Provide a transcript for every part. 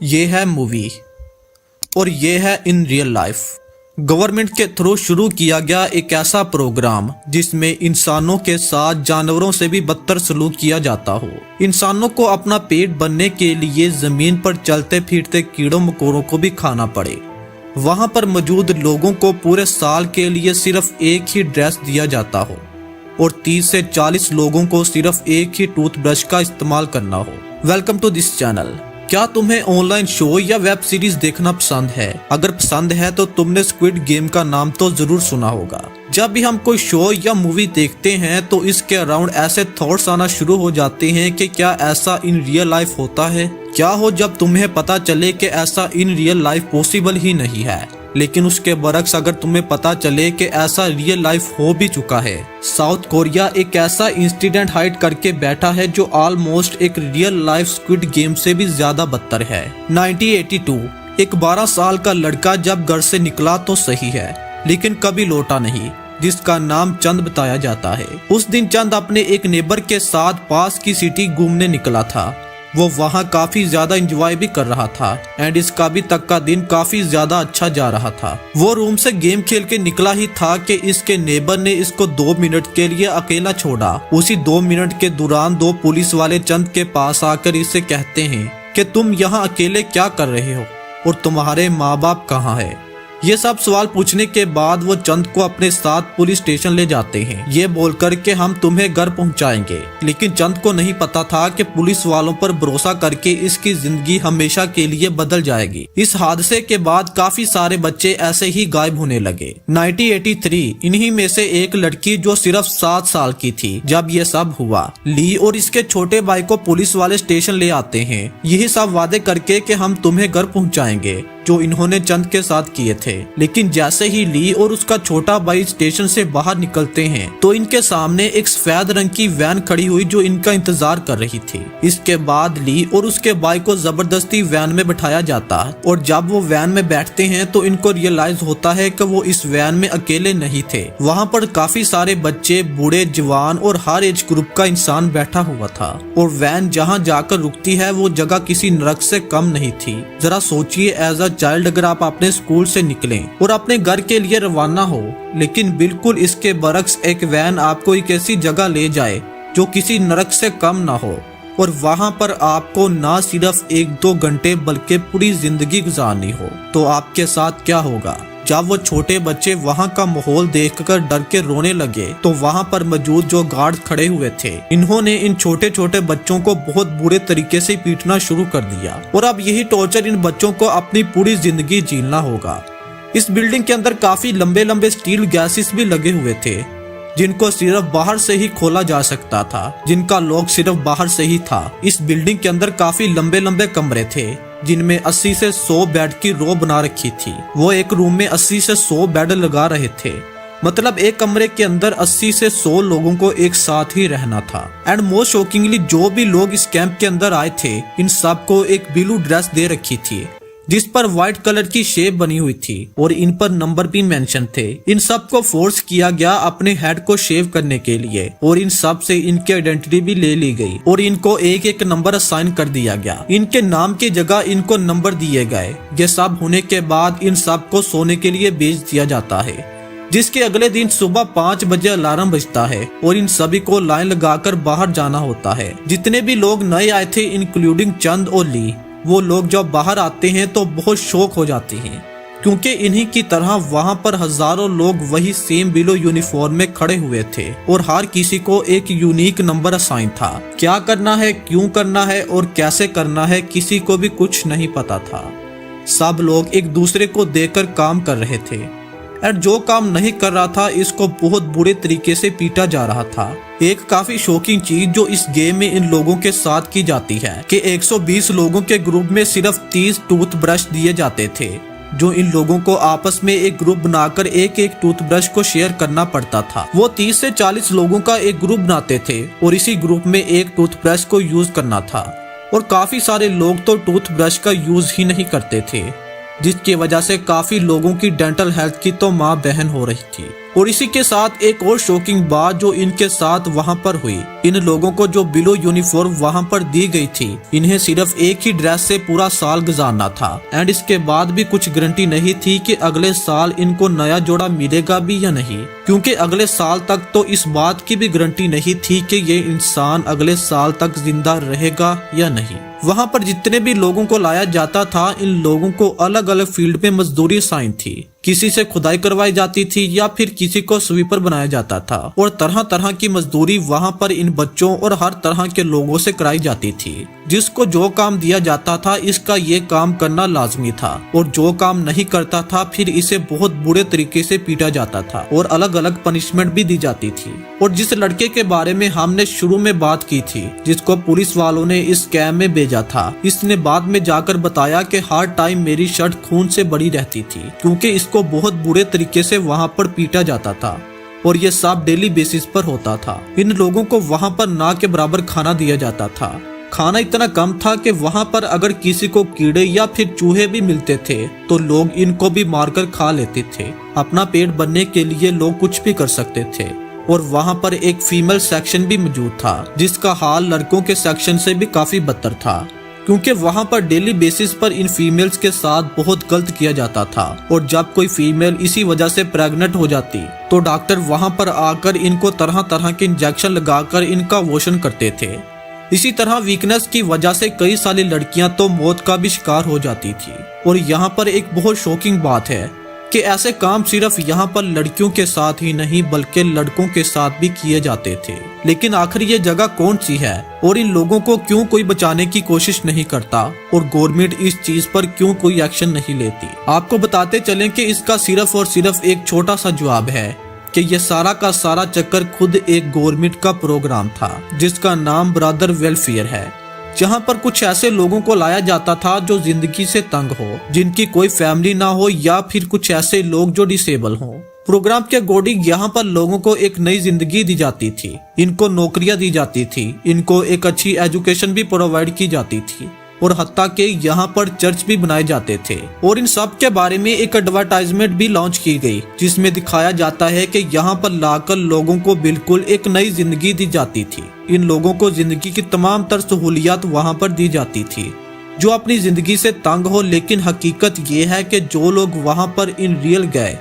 ये है मूवी और ये है इन रियल लाइफ। गवर्नमेंट के थ्रू शुरू किया गया एक ऐसा प्रोग्राम जिसमें इंसानों के साथ जानवरों से भी बदतर सलूक किया जाता हो। इंसानों को अपना पेट भरने के लिए जमीन पर चलते फिरते कीड़ों मकोड़ों को भी खाना पड़े। वहां पर मौजूद लोगों को पूरे साल के लिए सिर्फ एक ही ड्रेस दिया जाता हो और 30 से 40 लोगों को सिर्फ एक ही टूथब्रश का इस्तेमाल करना हो। Welcome to this channel. क्या तुम्हें ऑनलाइन शो या वेब सीरीज देखना पसंद है? अगर पसंद है तो तुमने स्क्विड गेम का नाम तो जरूर सुना होगा। जब भी हम कोई शो या मूवी देखते हैं तो इसके अराउंड ऐसे थॉट्स आना शुरू हो जाते हैं कि क्या ऐसा इन रियल लाइफ होता है? क्या हो जब तुम्हें पता चले कि ऐसा इन रियल लाइफ पॉसिबल ही नहीं है, लेकिन उसके बरक्स अगर तुम्हें पता चले कि ऐसा रियल लाइफ हो भी चुका है। साउथ कोरिया एक ऐसा इंसिडेंट हाइड करके बैठा है जो ऑलमोस्ट एक रियल लाइफ स्क्विड गेम से भी ज्यादा बदतर है। 1982 एक 12 साल का लड़का जब घर से निकला तो सही है, लेकिन कभी लौटा नहीं, जिसका नाम चंद बताया जाता है। उस दिन चंद अपने एक नेबर के साथ पास की सिटी घूमने निकला था। वो वहाँ काफी ज्यादा एंजॉय भी कर रहा था एंड इसका अभी तक का दिन काफी ज्यादा अच्छा जा रहा था। वो रूम से गेम खेल के निकला ही था कि इसके नेबर ने इसको 2 मिनट के लिए अकेला छोड़ा। उसी 2 मिनट के दौरान 2 पुलिस वाले चंद के पास आकर इससे कहते हैं कि तुम यहाँ अकेले क्या कर रहे हो और तुम्हारे माँ बाप कहाँ है। ये सब सवाल पूछने के बाद वो चंद को अपने साथ पुलिस स्टेशन ले जाते हैं, ये बोलकर के हम तुम्हें घर पहुंचाएंगे। लेकिन चंद को नहीं पता था कि पुलिस वालों पर भरोसा करके इसकी जिंदगी हमेशा के लिए बदल जाएगी। इस हादसे के बाद काफी सारे बच्चे ऐसे ही गायब होने लगे। 1983 इन्हीं में से एक लड़की जो सिर्फ 7 साल की थी जब ये सब हुआ। ली और इसके छोटे भाई को पुलिस वाले स्टेशन ले आते हैं, यही सब वादे करके कि हम तुम्हें घर पहुंचाएंगे जो इन्होंने चंद के साथ किए थे। लेकिन जैसे ही ली और उसका छोटा भाई स्टेशन से बाहर निकलते हैं तो इनके सामने एक सफेद रंग की वैन खड़ी हुई जो इनका इंतजार कर रही थी। इसके बाद ली और उसके भाई को जबरदस्ती वैन में बिठाया जाता है और जब वो वैन में बैठते हैं तो इनको रियलाइज होता है कि वो इस वैन में अकेले नहीं थे। वहाँ पर काफी सारे बच्चे, बूढ़े, जवान और हर एज ग्रुप का इंसान बैठा हुआ था और वैन जहाँ जाकर रुकती है वो जगह किसी नरक से कम नहीं थी। जरा सोचिए, एज अ चाइल्ड अगर आप अपने स्कूल से निकलें और अपने घर के लिए रवाना हो, लेकिन बिल्कुल इसके बरक्स एक वैन आपको एक ऐसी जगह ले जाए जो किसी नरक से कम ना हो और वहां पर आपको ना सिर्फ 1-2 घंटे बल्कि पूरी जिंदगी गुजारनी हो, तो आपके साथ क्या होगा? जब वो छोटे बच्चे वहाँ का माहौल देखकर डर के रोने लगे तो वहाँ पर मौजूद जो गार्ड खड़े हुए थे, इन्होंने इन छोटे छोटे बच्चों को बहुत बुरे तरीके से पीटना शुरू कर दिया और अब यही टॉर्चर इन बच्चों को अपनी पूरी जिंदगी जीना होगा। इस बिल्डिंग के अंदर काफी लंबे लंबे स्टील गैसेस भी लगे हुए थे जिनको सिर्फ बाहर से ही खोला जा सकता था, जिनका लॉक सिर्फ बाहर से ही था। इस बिल्डिंग के अंदर काफी लंबे लंबे कमरे थे जिनमें 80 से 100 बेड की रो बना रखी थी। वो एक रूम में 80 से 100 बेड लगा रहे थे, मतलब एक कमरे के अंदर 80 से 100 लोगों को एक साथ ही रहना था। एंड मोस्ट शॉकिंगली जो भी लोग इस कैंप के अंदर आए थे इन सबको एक ब्लू ड्रेस दे रखी थी जिस पर व्हाइट कलर की शेप बनी हुई थी और इन पर नंबर भी मेंशन थे। इन सब को फोर्स किया गया अपने हेड को शेव करने के लिए और इन सब से इनकी आइडेंटिटी भी ले ली गई और इनको एक एक नंबर असाइन कर दिया गया। इनके नाम की जगह इनको नंबर दिए गए। ये सब होने के बाद इन सब को सोने के लिए भेज दिया जाता है, जिसके अगले दिन सुबह 5 बजे अलार्म बजता है और इन सभी को लाइन लगाकर बाहर जाना होता है। जितने भी लोग नए आए थे इंक्लूडिंग चंद और ली, वो लोग जब बाहर आते हैं तो बहुत शौक हो जाती हैं क्योंकि इन्हीं की तरह वहां पर हजारों लोग वही सेम बिलो यूनिफॉर्म में खड़े हुए थे और हर किसी को एक यूनिक नंबर असाइन था। क्या करना है, क्यों करना है और कैसे करना है किसी को भी कुछ नहीं पता था। सब लोग एक दूसरे को देखकर काम कर रहे थे और जो काम नहीं कर रहा था इसको बहुत बुरे तरीके से पीटा जा रहा था। एक काफी शॉकिंग चीज जो इस गेम में इन लोगों के साथ की जाती है कि 120 लोगों के ग्रुप में सिर्फ 30 टूथब्रश दिए जाते थे, जो इन लोगों को आपस में एक ग्रुप बनाकर एक एक टूथब्रश को शेयर करना पड़ता था। वो 30 से 40 लोगों का एक ग्रुप बनाते थे और इसी ग्रुप में एक टूथब्रश को यूज करना था और काफी सारे लोग तो टूथब्रश का यूज ही नहीं करते थे, जिसकी वजह से काफी लोगों की डेंटल हेल्थ की तो माँ बहन हो रही थी। और इसी के साथ एक और शॉकिंग बात जो इनके साथ वहां पर हुई, इन लोगों को जो बिलो यूनिफॉर्म वहां पर दी गई थी, इन्हें सिर्फ एक ही ड्रेस से पूरा साल गुजारना था एंड इसके बाद भी कुछ गारंटी नहीं थी कि अगले साल इनको नया जोड़ा मिलेगा भी या नहीं, क्योंकि अगले साल तक तो इस बात की भी गारंटी नहीं थी कि ये इंसान अगले साल तक जिंदा रहेगा या नहीं। वहां पर जितने भी लोगों को लाया जाता था, इन लोगों को अलग अलग फील्ड में मजदूरी असाइन थी। किसी से खुदाई करवाई जाती थी या फिर किसी को स्वीपर बनाया जाता था और तरह तरह की मजदूरी वहां पर इन बच्चों और हर तरह के लोगों से कराई जाती थी। जिसको जो काम दिया जाता था इसका ये काम करना लाजमी था और जो काम नहीं करता था फिर इसे बहुत बुरे तरीके से पीटा जाता था और अलग अलग पनिशमेंट भी दी जाती थी। और जिस लड़के के बारे में हमने शुरू में बात की थी, जिसको पुलिस वालों ने इस कैंप में भेजा था, इसने बाद में जाकर बताया कि हर टाइम मेरी शर्ट खून से बड़ी रहती थी क्योंकि इसको बहुत बुरे तरीके से वहां पर पीटा जाता था और ये सब डेली बेसिस पर होता था। इन लोगों को वहां पर ना के बराबर खाना दिया जाता था। खाना इतना कम था कि वहां पर अगर किसी को कीड़े या फिर चूहे भी मिलते थे तो लोग इनको भी मारकर खा लेते थे। अपना पेट भरने के लिए लोग कुछ भी कर सकते थे। और वहां पर एक फीमेल सेक्शन भी मौजूद था जिसका हाल लड़कों के सेक्शन से भी काफी बदतर था, क्योंकि वहां पर डेली बेसिस पर इन फीमेल्स के साथ बहुत गलत किया जाता था। और जब कोई फीमेल इसी वजह से प्रेग्नेंट हो जाती तो डॉक्टर वहां पर आकर इनको तरह तरह के इंजेक्शन लगाकर इनका अबॉर्शन करते थे। इसी तरह वीकनेस की वजह से कई सारी लड़कियां तो मौत का भी शिकार हो जाती थी। और यहाँ पर एक बहुत शॉकिंग बात है कि ऐसे काम सिर्फ यहाँ पर लड़कियों के साथ ही नहीं बल्कि लड़कों के साथ भी किए जाते थे। लेकिन आखिर ये जगह कौन सी है और इन लोगों को क्यों कोई बचाने की कोशिश नहीं करता और गवर्नमेंट इस चीज पर क्यों कोई एक्शन नहीं लेती? आपको बताते चलें कि इसका सिर्फ और सिर्फ एक छोटा सा जवाब है कि ये सारा का सारा चक्कर खुद एक गवर्नमेंट का प्रोग्राम था जिसका नाम ब्रदर वेलफेयर है, जहां पर कुछ ऐसे लोगों को लाया जाता था जो जिंदगी से तंग हो, जिनकी कोई फैमिली ना हो या फिर कुछ ऐसे लोग जो डिसेबल हो। प्रोग्राम के अकॉर्डिंग यहाँ पर लोगों को एक नई जिंदगी दी जाती थी, इनको नौकरियां दी जाती थी, इनको एक अच्छी एजुकेशन भी प्रोवाइड की जाती थी और हत्ता के यहाँ पर चर्च भी बनाए जाते थे। और इन सब के बारे में एक एडवर्टाइजमेंट भी लॉन्च की गई जिसमें दिखाया जाता है कि यहाँ पर लाकर लोगों को बिल्कुल एक नई जिंदगी दी जाती थी। इन लोगों को जिंदगी की तमाम तर सहूलियात वहाँ पर दी जाती थी जो अपनी जिंदगी से तंग हो। लेकिन हकीकत ये है कि जो लोग वहाँ पर इन रियल गए,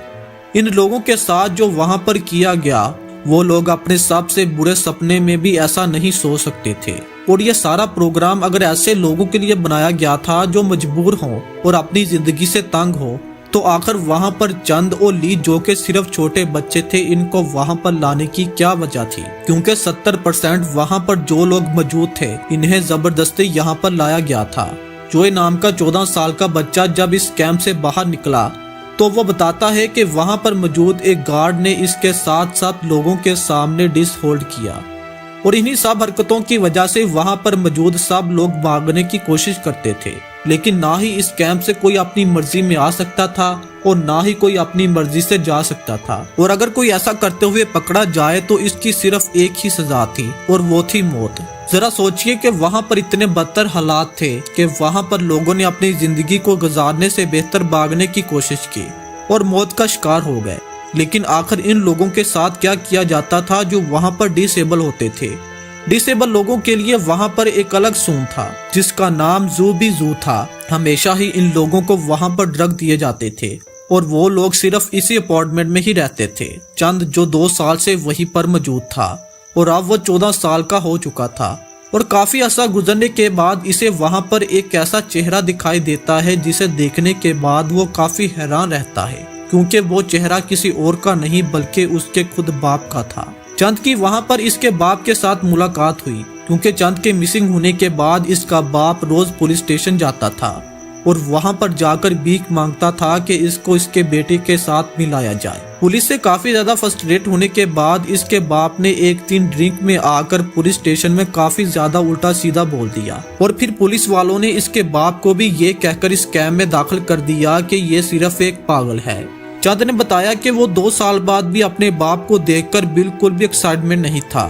इन लोगों के साथ जो वहाँ पर किया गया, वो लोग अपने सबसे बुरे सपने में भी ऐसा नहीं सोच सकते थे। और ये सारा प्रोग्राम अगर ऐसे लोगों के लिए बनाया गया था जो मजबूर हों और अपनी जिंदगी से तंग हो, तो आखिर वहां पर चंद और ली जो के सिर्फ छोटे बच्चे थे, इनको वहां पर लाने की क्या वजह थी? क्योंकि 70% वहां पर जो लोग मौजूद थे इन्हें जबरदस्ती यहाँ पर लाया गया था। जोए नाम का 14 साल का बच्चा जब इस कैंप से बाहर निकला तो वो बताता है कि वहां पर मौजूद एक गार्ड ने इसके साथ साथ लोगों के सामने डिश होल्ड किया और इन्हीं सब हरकतों की वजह से वहां पर मौजूद सब लोग भागने की कोशिश करते थे। लेकिन ना ही इस कैंप से कोई अपनी मर्जी में आ सकता था और ना ही कोई अपनी मर्जी से जा सकता था। और अगर कोई ऐसा करते हुए पकड़ा जाए तो इसकी सिर्फ एक ही सजा थी और वो थी मौत। जरा सोचिए कि वहां पर इतने बदतर हालात थे कि वहां पर लोगों ने अपनी जिंदगी को गुजारने से बेहतर भागने की कोशिश की और मौत का शिकार हो गए। लेकिन आखिर इन लोगों के साथ क्या किया जाता था जो वहां पर डिसेबल होते थे? डिसेबल लोगों के लिए वहां पर एक अलग सून था जिसका नाम जू भी जू था। हमेशा ही इन लोगों को वहां पर ड्रग दिए जाते थे और वो लोग सिर्फ इसी अपार्टमेंट में ही रहते थे। चंद जो 2 साल से वहीं पर मौजूद था और अब वो 14 साल का हो चुका था और काफी अरसा गुजरने के बाद इसे वहां पर एक ऐसा चेहरा दिखाई देता है जिसे देखने के बाद वो काफी हैरान रहता है, क्योंकि वो चेहरा किसी और का नहीं बल्कि उसके खुद बाप का था। चंद की वहां पर इसके बाप के साथ मुलाकात हुई, क्योंकि चंद के मिसिंग होने के बाद इसका बाप रोज पुलिस स्टेशन जाता था और वहां पर जाकर भीख मांगता था कि इसको इसके बेटे के साथ मिलाया जाए। पुलिस से काफी ज्यादा फ्रस्ट्रेट होने के बाद इसके बाप ने एक दिन ड्रिंक में आकर पुलिस स्टेशन में काफी ज्यादा उल्टा सीधा बोल दिया और फिर पुलिस वालों ने इसके बाप को भी ये कहकर इस कैंप में दाखिल कर दिया कि ये सिर्फ एक पागल है। चंद ने बताया कि वो 2 साल बाद भी अपने बाप को देखकर बिल्कुल भी एक्साइटमेंट नहीं था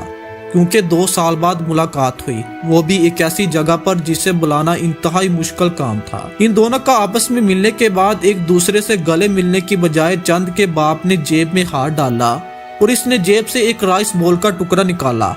क्योंकि 2 साल बाद मुलाकात हुई, वो भी एक ऐसी जगह पर जिसे बुलाना इंतहाई मुश्किल काम था। इन दोनों का आपस में मिलने के बाद एक दूसरे से गले मिलने की बजाय चंद के बाप ने जेब में हाथ डाला और इसने जेब से एक राइस बोल का टुकड़ा निकाला,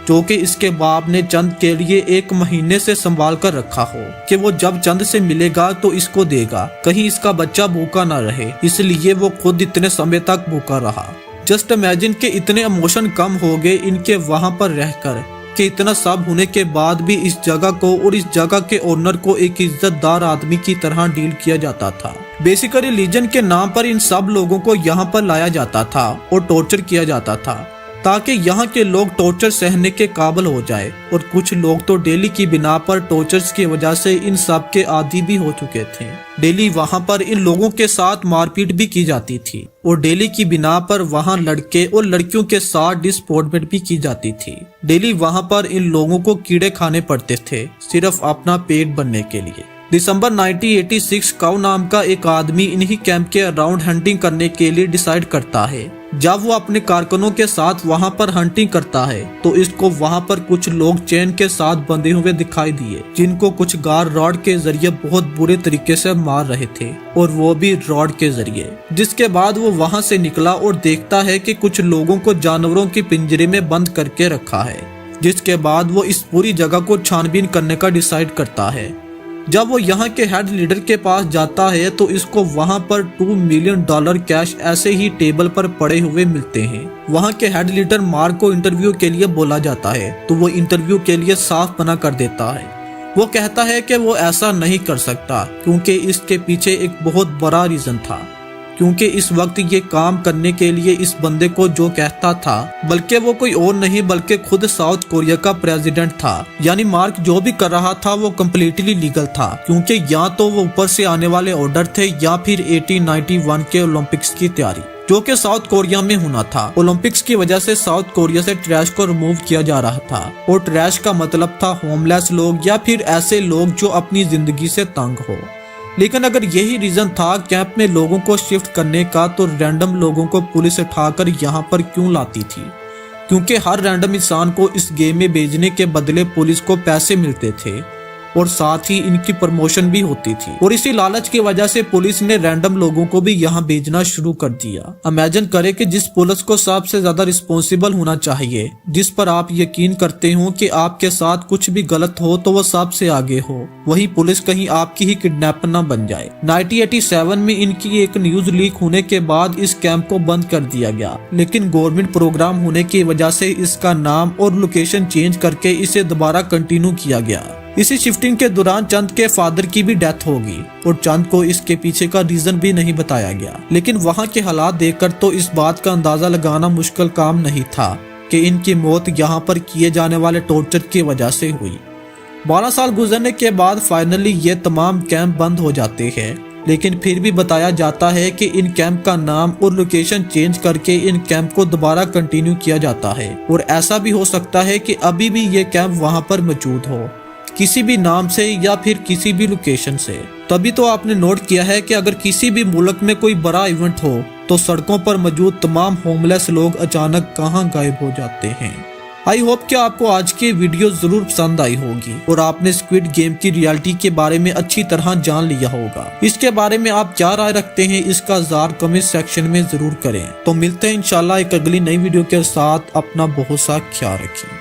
जो कि इसके बाप ने चंद के लिए 1 महीने से संभाल कर रखा हो कि वो जब चंद से मिलेगा तो इसको देगा, कहीं इसका बच्चा भूखा ना रहे। इसलिए वो खुद इतने समय तक भूखा रहा। जस्ट इमेजिन के इतने इमोशन कम हो गए इनके वहां पर रहकर कि इतना सब होने के बाद भी इस जगह को और इस जगह के ओनर को एक इज्जतदार आदमी की तरह डील किया जाता था। बेसिकली रिलीजन के नाम पर इन सब लोगों को यहाँ पर लाया जाता था और टॉर्चर किया जाता था ताकि यहाँ के लोग टॉर्चर सहने के काबिल हो जाए। और कुछ लोग तो डेली की बिना पर टॉर्चर्स की वजह से इन सब के आदी भी हो चुके थे। डेली वहाँ पर इन लोगों के साथ मारपीट भी की जाती थी और डेली की बिना पर वहाँ लड़के और लड़कियों के साथ डिस्पोर्टमेंट भी की जाती थी। डेली वहाँ पर इन लोगों को कीड़े खाने पड़ते थे सिर्फ अपना पेट भरने के लिए। दिसंबर 1986 काउ नाम का एक आदमी इन्हीं कैंप के अराउंड हंटिंग करने के लिए डिसाइड करता है। जब वो अपने कारकुनों के साथ वहां पर हंटिंग करता है तो इसको वहां पर कुछ लोग चेन के साथ बंधे हुए दिखाई दिए, जिनको कुछ गार्ड रॉड के जरिए बहुत बुरे तरीके से मार रहे थे, और वो भी रॉड के जरिए। जिसके बाद वो वहां से निकला और देखता है कि कुछ लोगों को जानवरों के पिंजरे में बंद करके रखा है। जिसके बाद वो इस पूरी जगह को छानबीन करने का डिसाइड करता है। जब वो यहाँ के हेड लीडर के पास जाता है तो इसको वहाँ पर $2 मिलियन कैश ऐसे ही टेबल पर पड़े हुए मिलते हैं। वहाँ के हेड लीडर मार्क को इंटरव्यू के लिए बोला जाता है तो वो इंटरव्यू के लिए साफ मना कर देता है। वो कहता है कि वो ऐसा नहीं कर सकता क्योंकि इसके पीछे एक बहुत बड़ा रीजन था, क्योंकि इस वक्त ये काम करने के लिए इस बंदे को जो कहता था बल्कि वो कोई और नहीं बल्कि खुद साउथ कोरिया का प्रेसिडेंट था। यानी मार्क जो भी कर रहा था वो कम्प्लीटली लीगल था, क्योंकि या तो वो ऊपर से आने वाले ऑर्डर थे या फिर 1891 के ओलंपिक्स की तैयारी जो कि साउथ कोरिया में होना था। ओलंपिक्स की वजह से साउथ कोरिया से ट्रैश को रिमूव किया जा रहा था और ट्रैश का मतलब था होमलेस लोग या फिर ऐसे लोग जो अपनी जिंदगी से तंग हो। लेकिन अगर यही रीजन था कैंप में लोगों को शिफ्ट करने का तो रैंडम लोगों को पुलिस उठाकर यहाँ पर क्यों लाती थी? क्योंकि हर रैंडम इंसान को इस गेम में भेजने के बदले पुलिस को पैसे मिलते थे और साथ ही इनकी प्रमोशन भी होती थी, और इसी लालच की वजह से पुलिस ने रैंडम लोगों को भी यहाँ भेजना शुरू कर दिया। इमेजिन करें कि जिस पुलिस को सबसे ज्यादा रिस्पॉन्सिबल होना चाहिए, जिस पर आप यकीन करते हो कि आपके साथ कुछ भी गलत हो तो वो सबसे आगे हो, वही पुलिस कहीं आपकी ही किडनैपर न बन जाए। 1987 में इनकी एक न्यूज लीक होने के बाद इस कैंप को बंद कर दिया गया, लेकिन गवर्नमेंट प्रोग्राम होने की वजह से इसका नाम और लोकेशन चेंज करके इसे दोबारा कंटिन्यू किया गया। इसी शिफ्टिंग के दौरान चंद के फादर की भी डेथ होगी और चंद को इसके पीछे का रीजन भी नहीं बताया गया। लेकिन वहाँ के हालात देखकर तो इस बात का अंदाजा लगाना मुश्किल काम नहीं था कि इनकी मौत यहाँ पर किए जाने वाले टॉर्चर की वजह से हुई। 12 साल गुजरने के बाद फाइनली ये तमाम कैंप बंद हो जाते हैं, लेकिन फिर भी बताया जाता है कि इन कैंप का नाम और लोकेशन चेंज करके इन कैंप को दोबारा कंटिन्यू किया जाता है, और ऐसा भी हो सकता है कि अभी भी ये कैंप वहाँ पर मौजूद हो, किसी भी नाम से या फिर किसी भी लोकेशन से। तभी तो आपने नोट किया है कि अगर किसी भी मुल्क में कोई बड़ा इवेंट हो तो सड़कों पर मौजूद तमाम होमलेस लोग अचानक कहां गायब हो जाते हैं। आई होप कि आपको आज की वीडियो जरूर पसंद आई होगी और आपने स्क्विड गेम की रियलिटी के बारे में अच्छी तरह जान लिया होगा। इसके बारे में आप क्या राय रखते हैं इसका इज़हार कमेंट सेक्शन में जरूर करें। तो मिलते हैं इंशाल्लाह एक अगली नई वीडियो के साथ। अपना बहुत सा ख्याल रखिए।